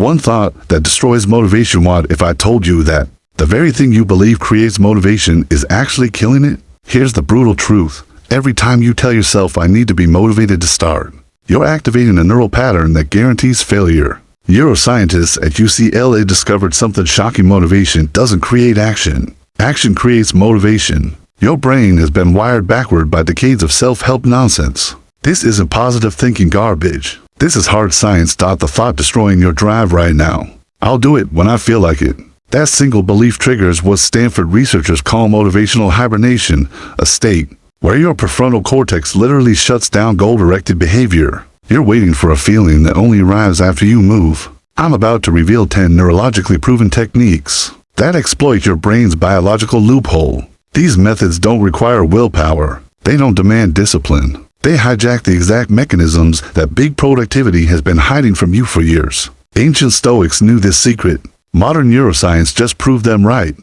one thought that destroys motivation. What if I told you that the very thing you believe creates motivation is actually killing it? Here's the brutal truth. Every time you tell yourself I need to be motivated to start, you're activating a neural pattern that guarantees failure. Neuroscientists at UCLA discovered something shocking. Motivation doesn't create action. Action creates motivation. Your brain has been wired backward by decades of self-help nonsense. This isn't positive thinking garbage. This is hard science. The thought destroying your drive right now. I'll do it when I feel like it. That single belief triggers what Stanford researchers call motivational hibernation, a state where your prefrontal cortex literally shuts down goal-directed behavior. You're waiting for a feeling that only arrives after you move. I'm about to reveal 10 neurologically proven techniques that exploit your brain's biological loophole. These methods don't require willpower. They don't demand discipline. They hijack the exact mechanisms that big productivity has been hiding from you for years. Ancient Stoics knew this secret. Modern neuroscience just proved them right.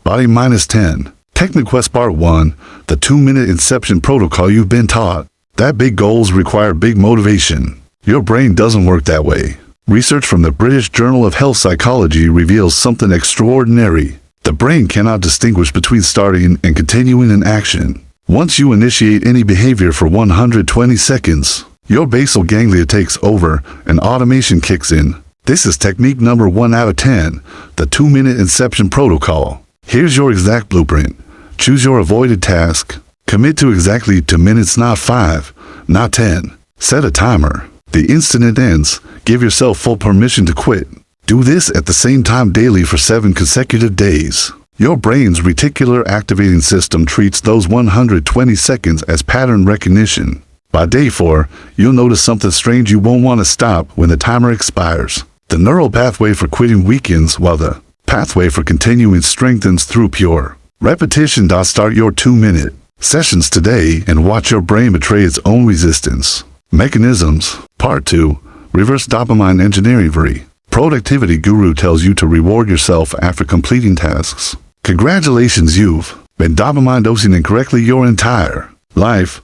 Body minus 10. TechniQuest Part 1, the 2-minute inception protocol. You've been taught that big goals require big motivation. Your brain doesn't work that way. Research from the British Journal of Health Psychology reveals something extraordinary. The brain cannot distinguish between starting and continuing an action. Once you initiate any behavior for 120 seconds, your basal ganglia takes over and automation kicks in. This is technique number 1 out of 10, the 2-minute inception protocol. Here's your exact blueprint. Choose your avoided task. Commit to exactly 2 minutes, not 5, not 10. Set a timer. The instant it ends, give yourself full permission to quit. Do this at the same time daily for 7 consecutive days. Your brain's reticular activating system treats those 120 seconds as pattern recognition. By day 4, you'll notice something strange. You won't want to stop when the timer expires. The neural pathway for quitting weakens while the pathway for continuing strengthens through pure repetition. Start your 2-minute sessions today and watch your brain betray its own resistance. Mechanisms. Part 2. Reverse dopamine engineering. Productivity guru tells you to reward yourself after completing tasks. Congratulations, you've been dopamine dosing incorrectly your entire life.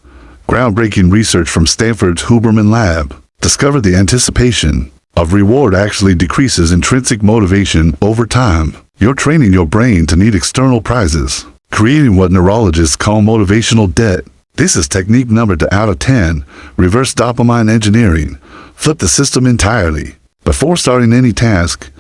Groundbreaking research from Stanford's Huberman lab discovered the anticipation of reward actually decreases intrinsic motivation over time. You're training your brain to need external prizes, creating what neurologists call motivational debt. This is technique number 2 out of 10, reverse dopamine engineering. Flip the system entirely. Before starting any task,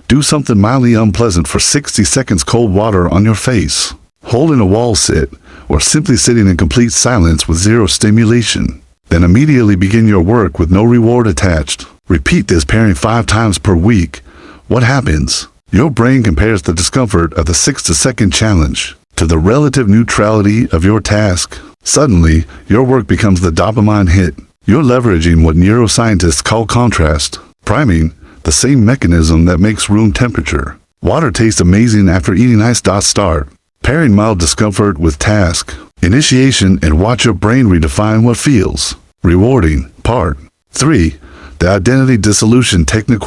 do something mildly unpleasant for 60 seconds. Cold water on your face, holding a wall sit, or simply sitting in complete silence with zero stimulation. Then immediately begin your work with no reward attached. Repeat this pairing 5 times per week. What happens? Your brain compares the discomfort of the 60-second challenge to the relative neutrality of your task. Suddenly, your work becomes the dopamine hit. You're leveraging what neuroscientists call contrast priming, the same mechanism that makes room temperature. Water tastes amazing after eating ice. Start pairing mild discomfort with task initiation and watch your brain redefine what feels rewarding. Part 3. The identity dissolution technique.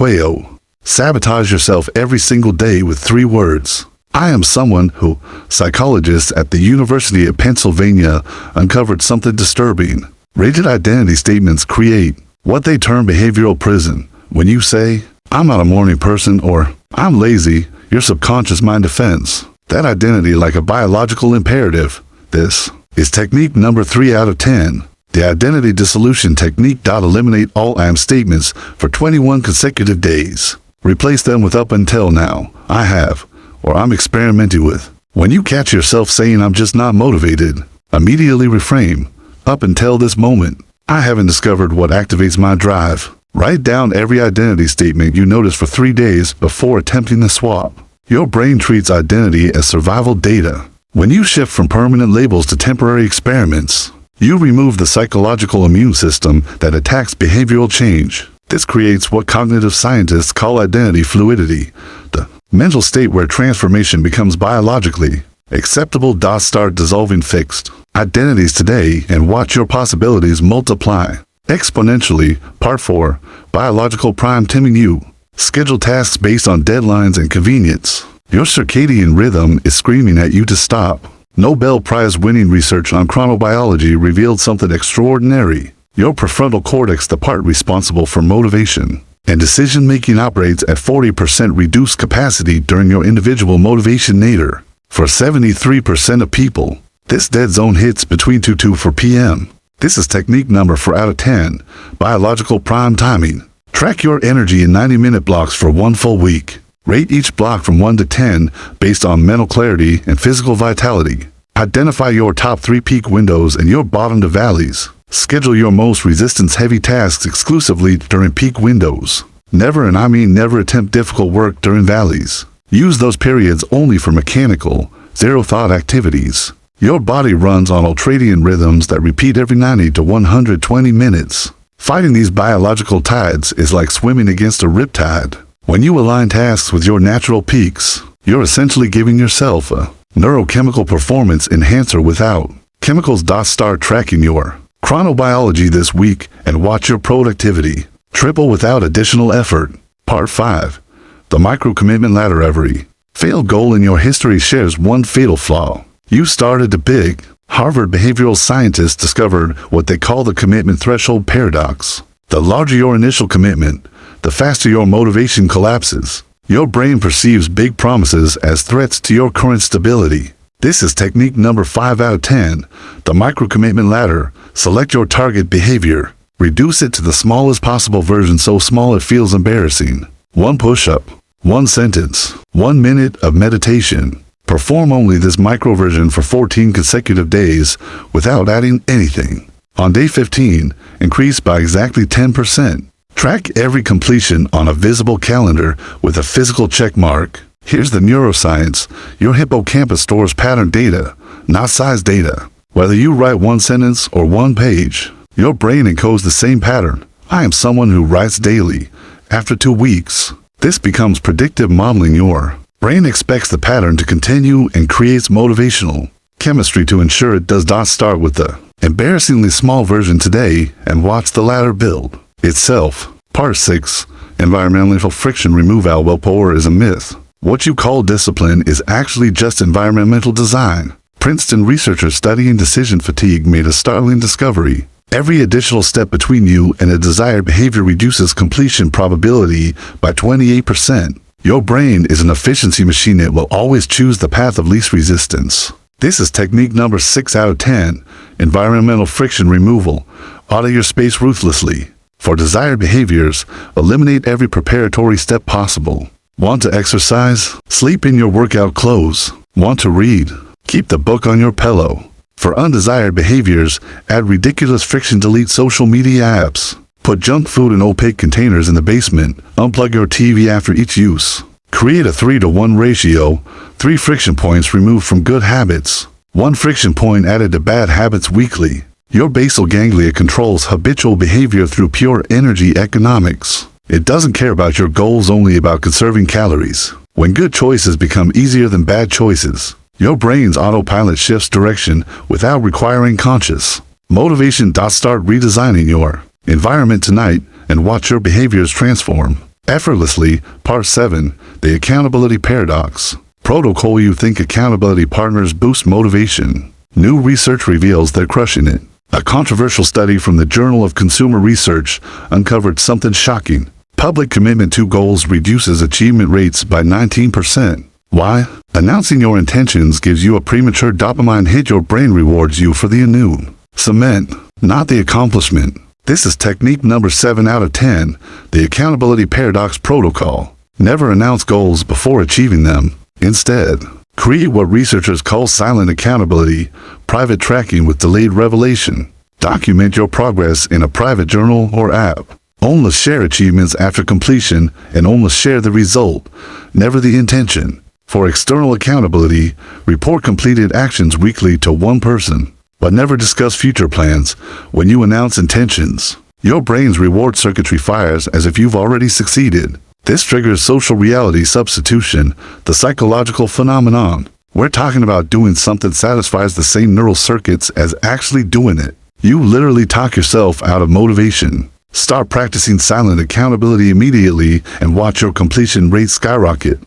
Sabotage yourself every single day with 3 words. I am someone who. Psychologists at the University of Pennsylvania uncovered something disturbing. Rigid identity statements create what they term behavioral prison. When you say, I'm not a morning person or I'm lazy, your subconscious mind defends that identity like a biological imperative. This is technique number 3 out of 10. The identity dissolution technique. Eliminate all I am statements for 21 consecutive days. Replace them with up until now, I have, or I'm experimenting with. When you catch yourself saying I'm just not motivated, immediately reframe. Up until this moment, I haven't discovered what activates my drive. Write down every identity statement you notice for 3 days before attempting the swap. Your brain treats identity as survival data. When you shift from permanent labels to temporary experiments, you remove the psychological immune system that attacks behavioral change. This creates what cognitive scientists call identity fluidity, the mental state where transformation becomes biologically acceptable. Start dissolving fixed identities today and watch your possibilities multiply exponentially. Part 4. Biological prime timing. You schedule tasks based on deadlines and convenience. Your circadian rhythm is screaming at you to stop. Nobel Prize-winning research on chronobiology revealed something extraordinary. Your prefrontal cortex, the part responsible for motivation, and decision-making operates at 40% reduced capacity during your individual motivation nadir. For 73% of people, this dead zone hits between 2 to 4 p.m. This is technique number 4 out of 10, biological prime timing. Track your energy in 90-minute blocks for 1 full week. Rate each block from 1 to 10 based on mental clarity and physical vitality. Identify your top 3 peak windows and your bottom to valleys. Schedule your most resistance-heavy tasks exclusively during peak windows. Never, and I mean never, attempt difficult work during valleys. Use those periods only for mechanical, zero-thought activities. Your body runs on ultradian rhythms that repeat every 90 to 120 minutes. Fighting these biological tides is like swimming against a riptide. When you align tasks with your natural peaks, you're essentially giving yourself a neurochemical performance enhancer without chemicals. Start tracking your chronobiology this week and watch your productivity triple without additional effort. Part 5. The micro-commitment ladder. Every failed goal in your history shares one fatal flaw. You started big. Harvard behavioral scientists discovered what they call the commitment threshold paradox. The larger your initial commitment, the faster your motivation collapses. Your brain perceives big promises as threats to your current stability. This is technique number 5 out of 10, the micro-commitment ladder. Select your target behavior. Reduce it to the smallest possible version, so small it feels embarrassing. 1 push-up, 1 sentence, 1 minute of meditation. Perform only this micro version for 14 consecutive days without adding anything. On day 15, increase by exactly 10%. Track every completion on a visible calendar with a physical check mark. Here's the neuroscience. Your hippocampus stores pattern data, not size data. Whether you write 1 sentence or 1 page, your brain encodes the same pattern. I am someone who writes daily. After 2 weeks, this becomes predictive modeling. Your brain expects the pattern to continue and creates motivational chemistry to ensure it does. Start with the embarrassingly small version today and watch the ladder build itself. Part 6. Environmental friction removal. Willpower is a myth. What you call discipline is actually just environmental design. Princeton researchers studying decision fatigue made a startling discovery. Every additional step between you and a desired behavior reduces completion probability by 28%. Your brain is an efficiency machine. It will always choose the path of least resistance. This is technique number 6 out of 10, environmental friction removal. Audit your space ruthlessly. For desired behaviors, eliminate every preparatory step possible. Want to exercise? Sleep in your workout clothes. Want to read? Keep the book on your pillow. For undesired behaviors, add ridiculous friction. Delete social media apps. Put junk food in opaque containers in the basement. Unplug your TV after each use. Create a 3-to-1 ratio. 3 friction points removed from good habits. 1 friction point added to bad habits weekly. Your basal ganglia controls habitual behavior through pure energy economics. It doesn't care about your goals, only about conserving calories. When good choices become easier than bad choices, your brain's autopilot shifts direction without requiring conscious motivation. Start redesigning your environment tonight and watch your behaviors transform effortlessly. Part 7. The accountability paradox. Protocol. You think accountability partners boost motivation. New research reveals they're crushing it. A controversial study from the Journal of Consumer Research uncovered something shocking. Public commitment to goals reduces achievement rates by 19%. Why? Announcing your intentions gives you a premature dopamine hit. Your brain rewards you for the announcement, not the accomplishment. This is technique number 7 out of 10, the accountability paradox protocol. Never announce goals before achieving them. Instead, create what researchers call silent accountability, private tracking with delayed revelation. Document your progress in a private journal or app. Only share achievements after completion and only share the result, never the intention. For external accountability, report completed actions weekly to one person, but never discuss future plans. When you announce intentions, your brain's reward circuitry fires as if you've already succeeded. This triggers social reality substitution, the psychological phenomenon. We're talking about doing something satisfies the same neural circuits as actually doing it. You literally talk yourself out of motivation. Start practicing silent accountability immediately and watch your completion rate skyrocket.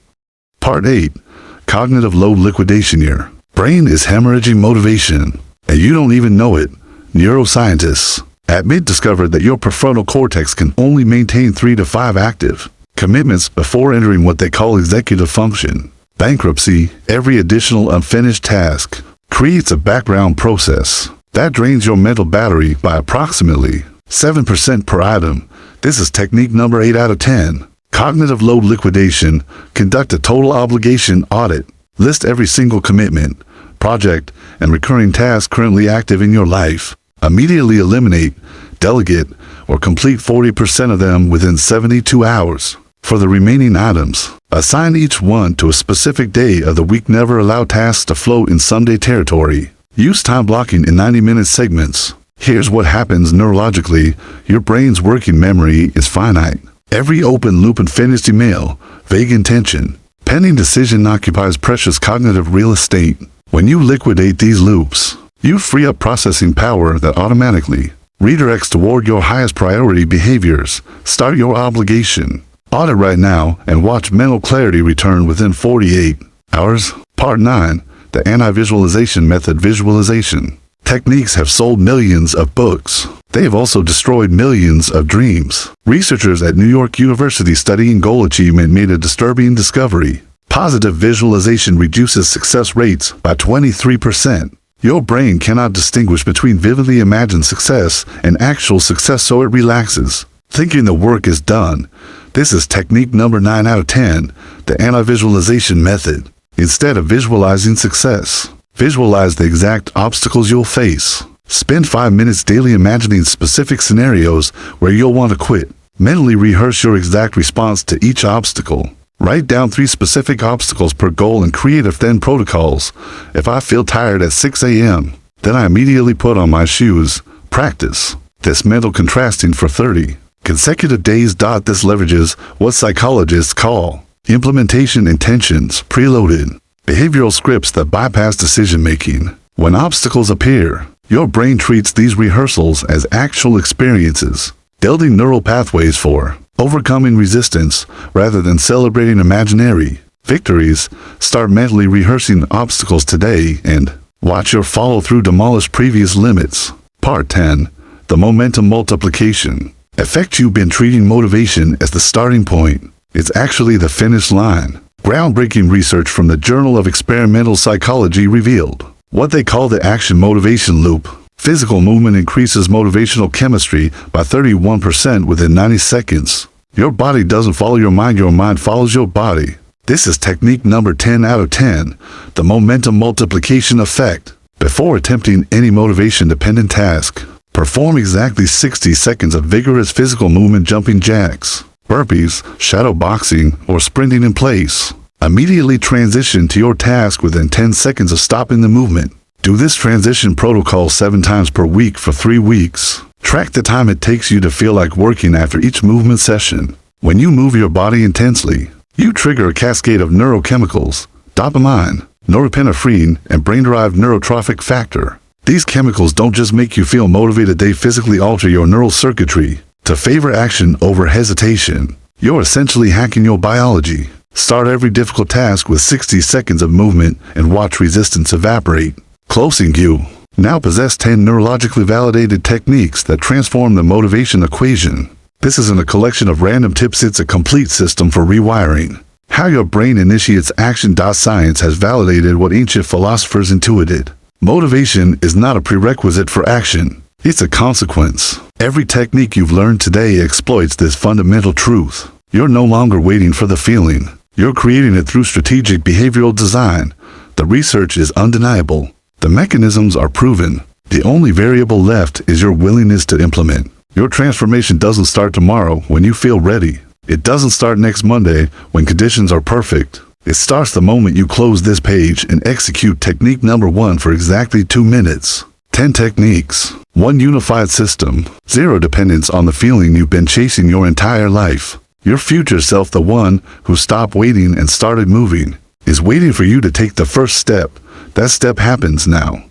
Part 8. Cognitive load liquidation. Your brain is hemorrhaging motivation, and you don't even know it. Neuroscientists Admit discovered that your prefrontal cortex can only maintain 3 to 5 active commitments before entering what they call executive function. Bankruptcy, every additional unfinished task, creates a background process that drains your mental battery by approximately 7% per item. This is technique number 8 out of 10. Cognitive load liquidation. Conduct a total obligation audit. List every single commitment, project, and recurring task currently active in your life. Immediately eliminate, delegate, or complete 40% of them within 72 hours. For the remaining items, assign each one to a specific day of the week. Never allow tasks to float in Sunday territory. Use time blocking in 90-minute segments. Here's what happens neurologically. Your brain's working memory is finite. Every open loop and finished email, vague intention, pending decision occupies precious cognitive real estate. When you liquidate these loops, you free up processing power that automatically redirects toward your highest priority behaviors. Start your obligation audit right now and watch mental clarity return within 48 hours. Part 9. The Anti-Visualization Method. Visualization techniques have sold millions of books. They have also destroyed millions of dreams. Researchers at New York University studying goal achievement made a disturbing discovery. Positive visualization reduces success rates by 23%. Your brain cannot distinguish between vividly imagined success and actual success, so it relaxes, thinking the work is done. This is technique number 9 out of 10, the anti-visualization method. Instead of visualizing success, visualize the exact obstacles you'll face. Spend 5 minutes daily imagining specific scenarios where you'll want to quit. Mentally rehearse your exact response to each obstacle. Write down 3 specific obstacles per goal and create 10 protocols. If I feel tired at 6 a.m., then I immediately put on my shoes. Practice this mental contrasting for 30 consecutive days. This leverages what psychologists call implementation intentions, preloaded behavioral scripts that bypass decision-making. When obstacles appear, your brain treats these rehearsals as actual experiences, building neural pathways for overcoming resistance rather than celebrating imaginary victories. Start mentally rehearsing obstacles today and watch your follow-through demolish previous limits. Part 10. The Momentum Multiplication Effect. You've been treating motivation as the starting point. It's actually the finish line. Groundbreaking research from the Journal of Experimental Psychology revealed what they call the action motivation loop. Physical movement increases motivational chemistry by 31% within 90 seconds. Your body doesn't follow your mind follows your body. This is technique number 10 out of 10, the momentum multiplication effect. Before attempting any motivation-dependent task, perform exactly 60 seconds of vigorous physical movement, jumping jacks, burpees, shadow boxing, or sprinting in place. Immediately transition to your task within 10 seconds of stopping the movement. Do this transition protocol 7 times per week for 3 weeks. Track the time it takes you to feel like working after each movement session. When you move your body intensely, you trigger a cascade of neurochemicals, dopamine, norepinephrine, and brain-derived neurotrophic factor. These chemicals don't just make you feel motivated, they physically alter your neural circuitry to favor action over hesitation. You're essentially hacking your biology. Start every difficult task with 60 seconds of movement and watch resistance evaporate. Closing you now possess 10 neurologically validated techniques that transform the motivation equation. This isn't a collection of random tips, it's a complete system for rewiring how your brain initiates action. Science has validated what ancient philosophers intuited. Motivation is not a prerequisite for action, it's a consequence. Every technique you've learned today exploits this fundamental truth. You're no longer waiting for the feeling. You're creating it through strategic behavioral design. The research is undeniable. The mechanisms are proven. The only variable left is your willingness to implement. Your transformation doesn't start tomorrow when you feel ready. It doesn't start next Monday when conditions are perfect. It starts the moment you close this page and execute technique number 1 for exactly 2 minutes. 10 techniques. 1 unified system. 0 dependence on the feeling you've been chasing your entire life. Your future self, the one who stopped waiting and started moving, is waiting for you to take the first step. That step happens now.